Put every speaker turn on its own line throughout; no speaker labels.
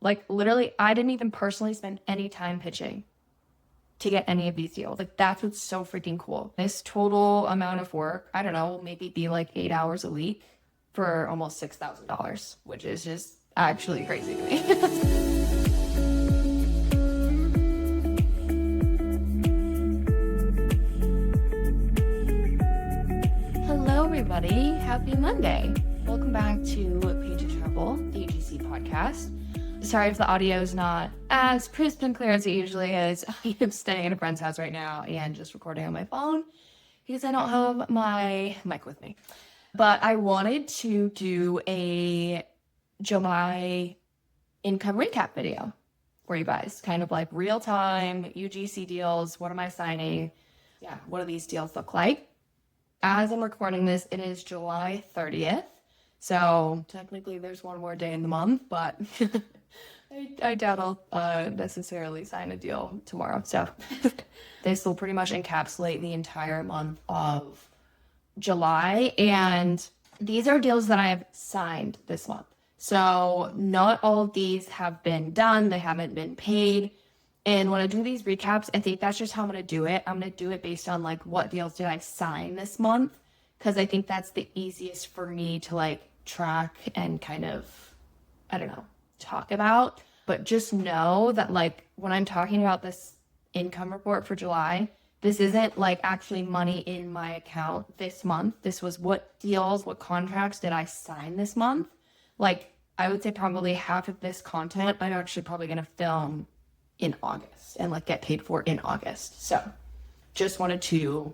Like literally, I didn't even personally spend any time pitching to get any of these deals. Like that's what's so freaking cool. This total amount of work, I don't know, maybe be like 8 hours a week for almost $6,000, which is just actually crazy to me. Hello, everybody. Happy Monday. Welcome back to Page of Trouble, the UGC podcast. Sorry if the audio is not as crisp and clear as it usually is. I am staying at a friend's house right now and just recording on my phone because I don't have my mic with me. But I wanted to do a July income recap video for you guys. Kind of like real time UGC deals. What am I signing? Yeah, what do these deals look like? As I'm recording this, it is July 30th. So technically there's one more day in the month, but I doubt I'll necessarily sign a deal tomorrow. So this will pretty much encapsulate the entire month of July. And these are deals that I have signed this month. So not all of these have been done. They haven't been paid. And when I do these recaps, I think that's just how I'm going to do it. I'm going to do it based on like what deals did I sign this month? Because I think that's the easiest for me to like track and kind of, I don't know, talk about. But just know that like when I'm talking about this income report for July, this isn't like actually money in my account this month. This was what deals, what contracts did I sign this month? Like I would say probably half of this content I'm actually probably going to film in August and like get paid for in August. So just wanted to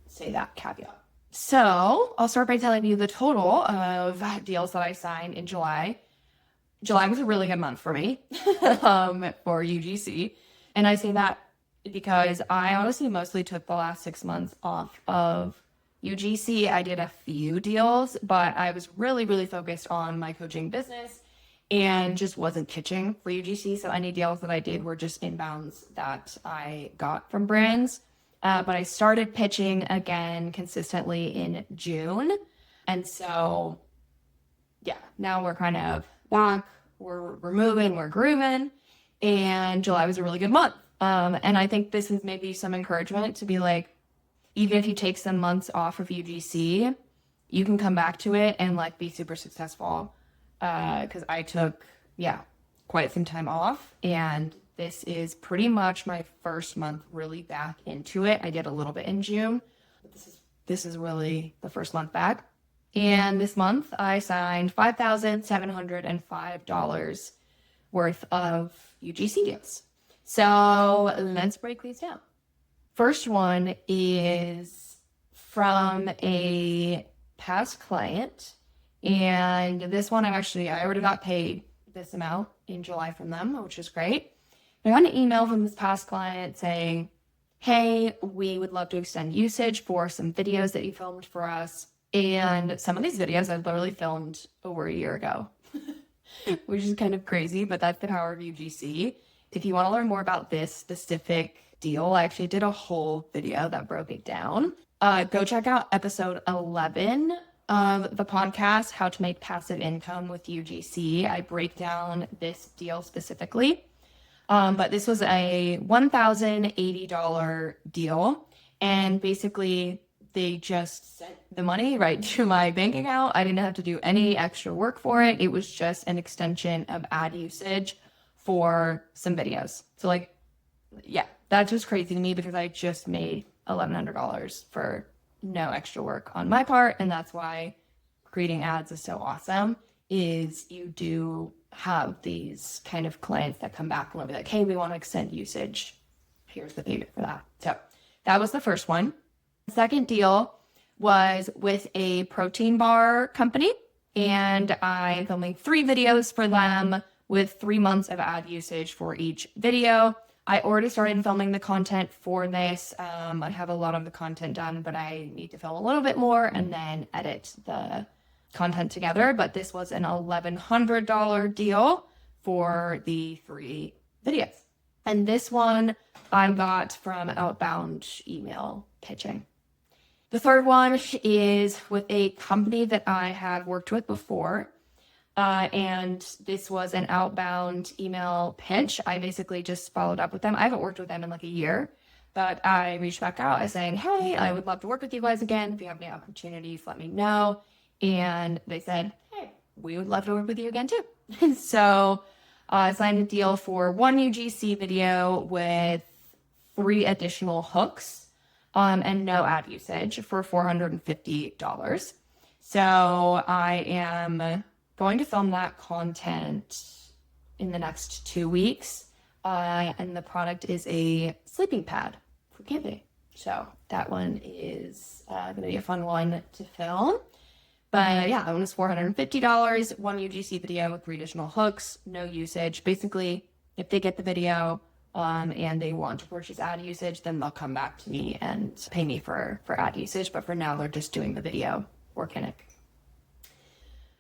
say that caveat. So I'll start by telling you the total of deals that I signed in July. July was a really good month for me for UGC. And I say that because I honestly mostly took the last 6 months off of UGC. I did a few deals, but I was really, really focused on my coaching business and just wasn't pitching for UGC. So any deals that I did were just inbounds that I got from brands. But I started pitching again consistently in June. And so, yeah, now we're kind of back. We're moving, we're grooving. And July was a really good month. And I think this is maybe some encouragement to be like, even if you take some months off of UGC, you can come back to it and like be super successful. Because I took, quite some time off. And this is pretty much my first month really back into it. I did a little bit in June. But this is really the first month back. And this month I signed $5,705 worth of UGC deals. So let's break these down. First one is from a past client. And this one I already got paid this amount in July from them, which is great. I got an email from this past client saying, hey, we would love to extend usage for some videos that you filmed for us. And some of these videos I literally filmed over a year ago, which is kind of crazy, but that's the power of UGC. If you want to learn more about this specific deal, I actually did a whole video that broke it down. Go check out episode 11 of the podcast, How to Make Passive Income with UGC. I break down this deal specifically. But this was a $1,080 deal. And basically, they just sent the money right to my bank account. I didn't have to do any extra work for it. It was just an extension of ad usage for some videos. So like, yeah, that's just crazy to me because I just made $1,100 for no extra work on my part. And that's why creating ads is so awesome, is you do have these kind of clients that come back and will be like, hey, we want to extend usage. Here's the payment for that. So that was the first one. The second deal was with a protein bar company. And I'm filming 3 videos for them with 3 months of ad usage for each video. I already started filming the content for this. I have a lot of the content done, but I need to film a little bit more and then edit the content together. But this was an $1,100 deal for the 3 videos. And this one I got from outbound email pitching. The third one is with a company that I had worked with before. And this was an outbound email pitch. I basically just followed up with them. I haven't worked with them in like a year, but I reached back out saying, hey, I would love to work with you guys again. If you have any opportunities, let me know. And they said, hey, we would love to work with you again too. So I signed a deal for 1 UGC video with 3 additional hooks and no ad usage for $450. So I am going to film that content in the next 2 weeks. And the product is a sleeping pad for camping. So that one is going to be a fun one to film. But yeah, that one is $450, 1 UGC video with 3 additional hooks, no usage. Basically, if they get the video and they want to purchase ad usage, then they'll come back to me and pay me for ad usage. But for now, they're just doing the video organic.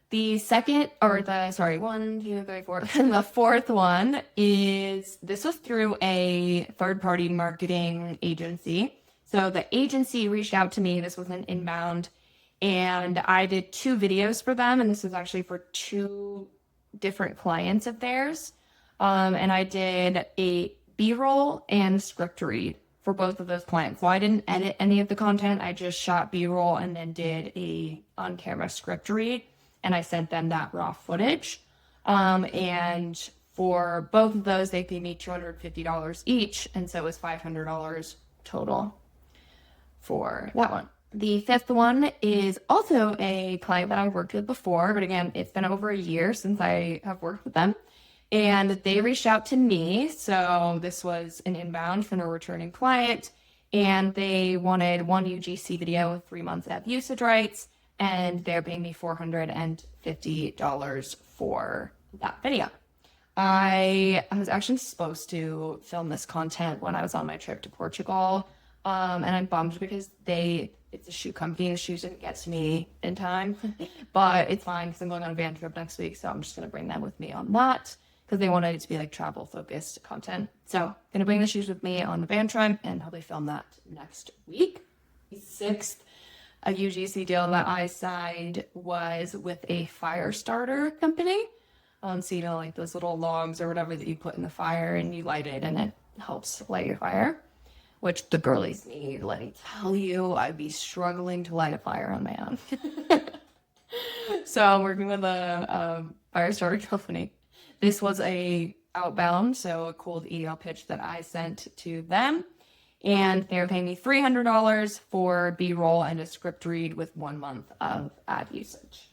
The fourth one is, this was through a third-party marketing agency. So the agency reached out to me. This was an inbound, and I did 2 videos for them. And this was actually for 2 different clients of theirs. And I did a B-roll and script read for both of those clients. So I didn't edit any of the content. I just shot B-roll and then did a on-camera script read. And I sent them that raw footage. And for both of those, they paid me $250 each. And so it was $500 total for that one. The 5th one is also a client that I've worked with before. But again, it's been over a year since I have worked with them. And they reached out to me. So this was an inbound from a returning client. And they wanted 1 UGC video with 3 months ad usage rights. And they're paying me $450 for that video. I was actually supposed to film this content when I was on my trip to Portugal. And I'm bummed because it's a shoe company. The shoes didn't get to me in time. But it's fine because I'm going on a van trip next week. So I'm just going to bring them with me on that because they wanted it to be like travel focused content. So I'm going to bring the shoes with me on the van trip and probably film that next week. The 6th a UGC deal that I signed was with a fire starter company. So, you know, like those little logs or whatever that you put in the fire and you light it and it helps light your fire, which the girlies need. Let me tell you, I'd be struggling to light a fire on my own. So I'm working with a fire starter company. This was a outbound, so a cold email pitch that I sent to them. And they're paying me $300 for B-roll and a script read with 1 month of ad usage.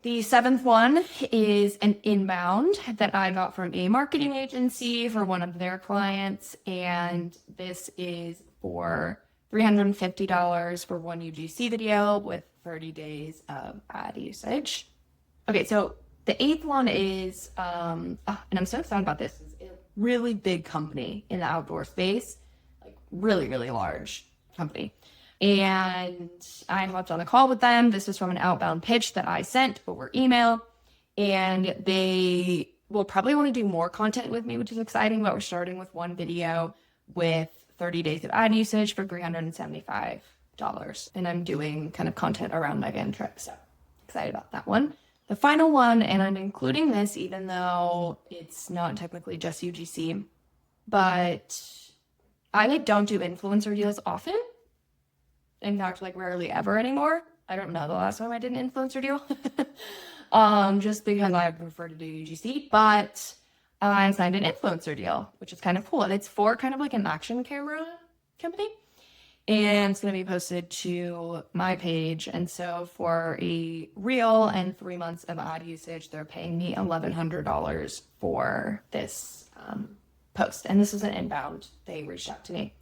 The 7th one is an inbound that I got from a marketing agency for one of their clients. And this is for $350 for 1 UGC video with 30 days of ad usage. Okay, so the 8th one is, and I'm so excited about this. Really big company in the outdoor space, like really, really large company. And I hopped on a call with them. This was from an outbound pitch that I sent over email. And they will probably want to do more content with me, which is exciting. But we're starting with 1 video with 30 days of ad usage for $375. And I'm doing kind of content around my van trip. So excited about that one. The final one, and I'm including this even though it's not technically just UGC, but I don't do influencer deals often. In fact, like rarely ever anymore. I don't know the last time I did an influencer deal. Just because I prefer to do UGC, but I signed an influencer deal, which is kind of cool. And it's for kind of like an action camera company. And it's going to be posted to my page. And so for a reel and 3 months of ad usage, they're paying me $1,100 for this post. And this is an inbound. They reached out to me.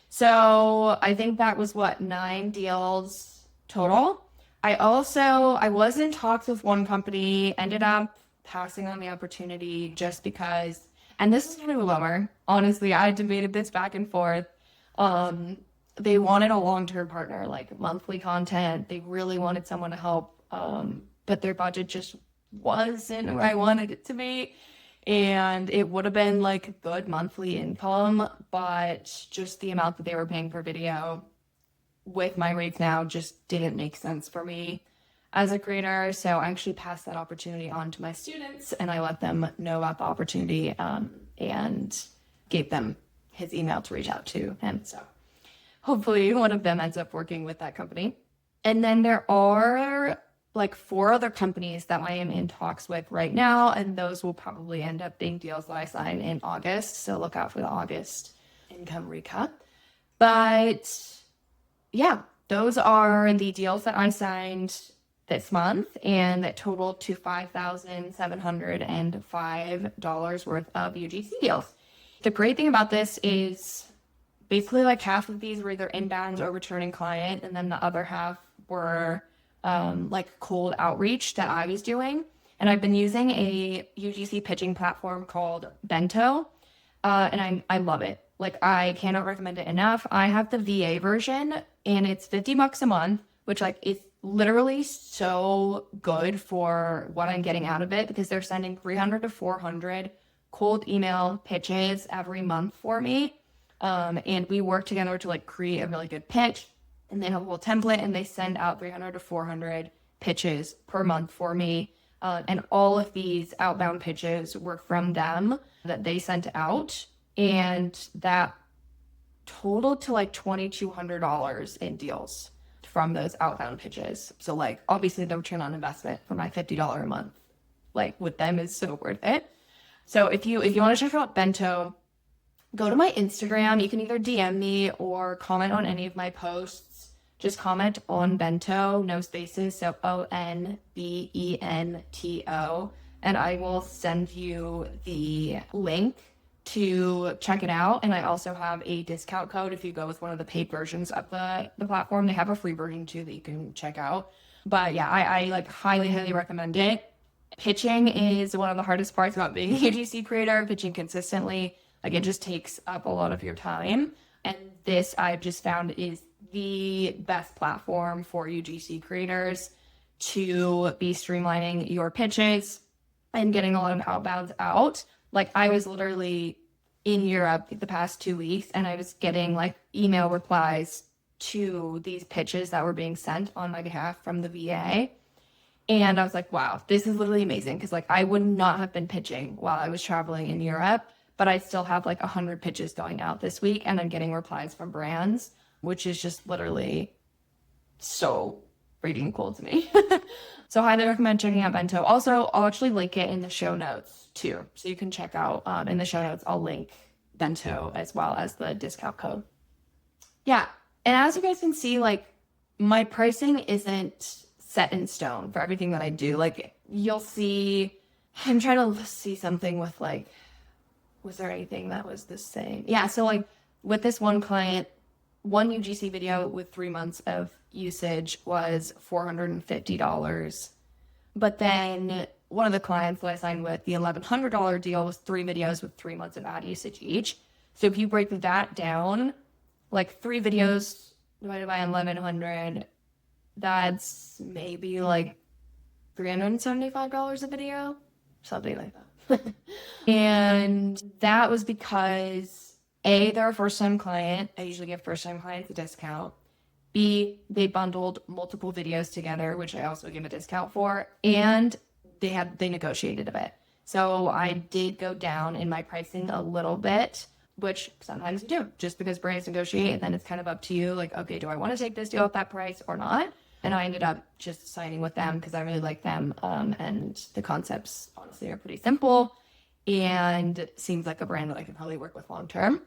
So I think that was 9 deals total. I was in talks with one company, ended up passing on the opportunity just because, and this is kind of a bummer. Honestly, I debated this back and forth. They wanted a long-term partner, like monthly content. They really wanted someone to help, but their budget just wasn't where I wanted it to be. And it would have been like good monthly income, but just the amount that they were paying per video with my rates now just didn't make sense for me. as a creator. So I actually passed that opportunity on to my students, and I let them know about the opportunity and gave them his email to reach out to him. So hopefully one of them ends up working with that company. And then there are like 4 other companies that I am in talks with right now, and those will probably end up being deals that I sign in August. So look out for the August income recap. But yeah, those are the deals that I signed this month, and that totaled to $5,705 worth of UGC deals. The great thing about this is basically like half of these were either inbound or returning client, and then the other half were like cold outreach that I was doing. And I've been using a UGC pitching platform called Bento, and I love it. Like, I cannot recommend it enough. I have the VA version, and it's $50 a month, which like is literally so good for what I'm getting out of it, because they're sending 300 to 400 cold email pitches every month for me. And we work together to like create a really good pitch, and they have a little template, and they send out 300 to 400 pitches per month for me. And all of these outbound pitches were from them that they sent out, and that totaled to like $2,200 in deals from those outbound pitches. So like, obviously the return on investment for my $50 a month, like with them, is so worth it. So if you want to check out Bento, go to my Instagram. You can either DM me or comment on any of my posts. Just comment on Bento, no spaces, so ONBENTO, and I will send you the link to check it out. And I also have a discount code if you go with one of the paid versions of the platform. They have a free version too that you can check out. But yeah, I like highly recommend it. Pitching is one of the hardest parts about being a UGC creator. Pitching consistently, like, it just takes up a lot of your time. And this, I've just found, is the best platform for UGC creators to be streamlining your pitches and getting a lot of outbounds out. Like, I was literally in Europe the past 2 weeks, and I was getting like email replies to these pitches that were being sent on my behalf from the VA. And I was like, wow, this is literally amazing. Because like, I would not have been pitching while I was traveling in Europe, but I still have like 100 pitches going out this week, and I'm getting replies from brands, which is just literally so freaking cool to me. So highly recommend checking out Bento. Also, I'll actually link it in the show notes too. So you can check out in the show notes, I'll link Bento as well as the discount code. Yeah. And as you guys can see, like, my pricing isn't set in stone for everything that I do. Like, you'll see, I'm trying to see something with like, was there anything that was the same? Yeah. So like with this one client, one UGC video with 3 months of usage was $450. But then one of the clients that I signed with, the $1,100 deal, was 3 videos with 3 months of ad usage each. So if you break that down, like 3 videos divided by 1,100, that's maybe like $375 a video, something like that. And that was because A, they're a first-time client. I usually give first-time clients a discount. B, they bundled multiple videos together, which I also give a discount for. And they negotiated a bit. So I did go down in my pricing a little bit, which sometimes you do, just because brands negotiate, and then it's kind of up to you. Like, okay, do I want to take this deal at that price or not? And I ended up just signing with them because I really like them. And the concepts, honestly, are pretty simple and seems like a brand that I could probably work with long term.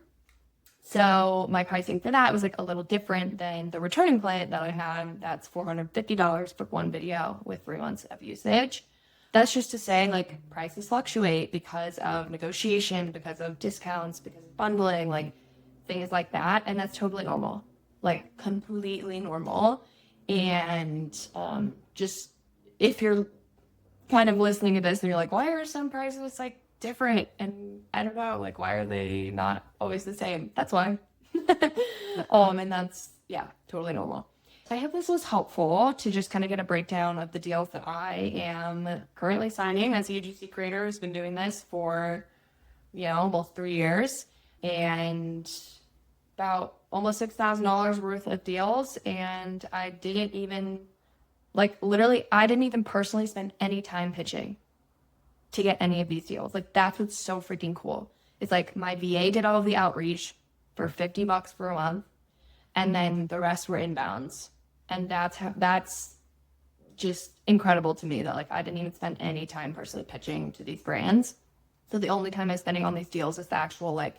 So my pricing for that was like a little different than the returning client that I had. That's $450 for one video with 3 months of usage. That's just to say, like, prices fluctuate because of negotiation, because of discounts, because of bundling, like things like that. And that's totally normal, like completely normal. And just if you're kind of listening to this and you're like, why are some prices like different? And I don't know, like, why are they not always the same? That's why. And that's, yeah, totally normal. I hope this was helpful to just kind of get a breakdown of the deals that I am currently signing as a UGC creator who's been doing this for, almost 3 years, and about almost $6,000 worth of deals. And I didn't even Like literally, I didn't even personally spend any time pitching to get any of these deals. Like that's what's so freaking cool. It's like my VA did all of the outreach for $50 per month, and then the rest were inbounds. And that's just incredible to me that like I didn't even spend any time personally pitching to these brands. So the only time I'm spending on these deals is the actual like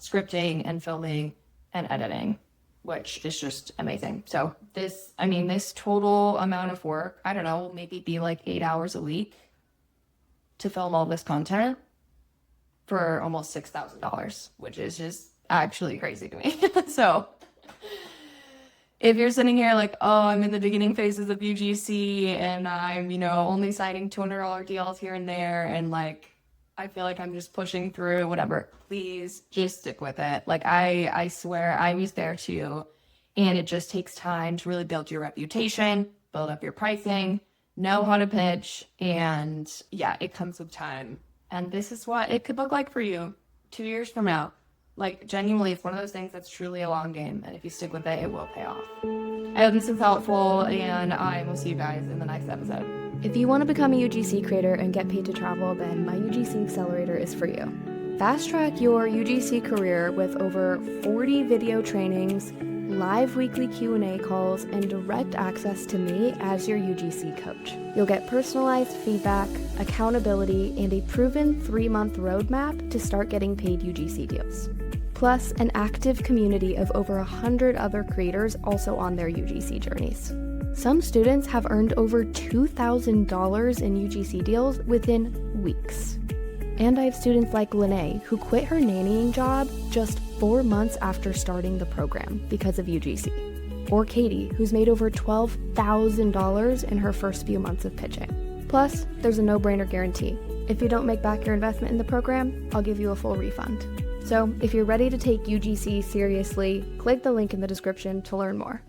scripting and filming and editing, which is just amazing. So this total amount of work, I don't know, maybe be like 8 hours a week to film all this content for almost $6,000, which is just actually crazy to me. So if you're sitting here like, oh, I'm in the beginning phases of UGC and I'm, only signing $200 deals here and there, and like, I feel like I'm just pushing through whatever, please just stick with it. Like I swear I was there too. And it just takes time to really build your reputation, build up your pricing, know how to pitch. And yeah, it comes with time. And this is what it could look like for you 2 years from now. Like genuinely, it's one of those things that's truly a long game. And if you stick with it, it will pay off. I hope this is helpful, and I will see you guys in the next episode.
If you want to become a UGC creator and get paid to travel, then my UGC Accelerator is for you. Fast track your UGC career with over 40 video trainings, live weekly Q&A calls, and direct access to me as your UGC coach. You'll get personalized feedback, accountability, and a proven 3-month roadmap to start getting paid UGC deals. Plus, an active community of over 100 other creators also on their UGC journeys. Some students have earned over $2,000 in UGC deals within weeks. And I have students like Lene, who quit her nannying job just 4 months after starting the program because of UGC. Or Katie, who's made over $12,000 in her first few months of pitching. Plus, there's a no-brainer guarantee. If you don't make back your investment in the program, I'll give you a full refund. So if you're ready to take UGC seriously, click the link in the description to learn more.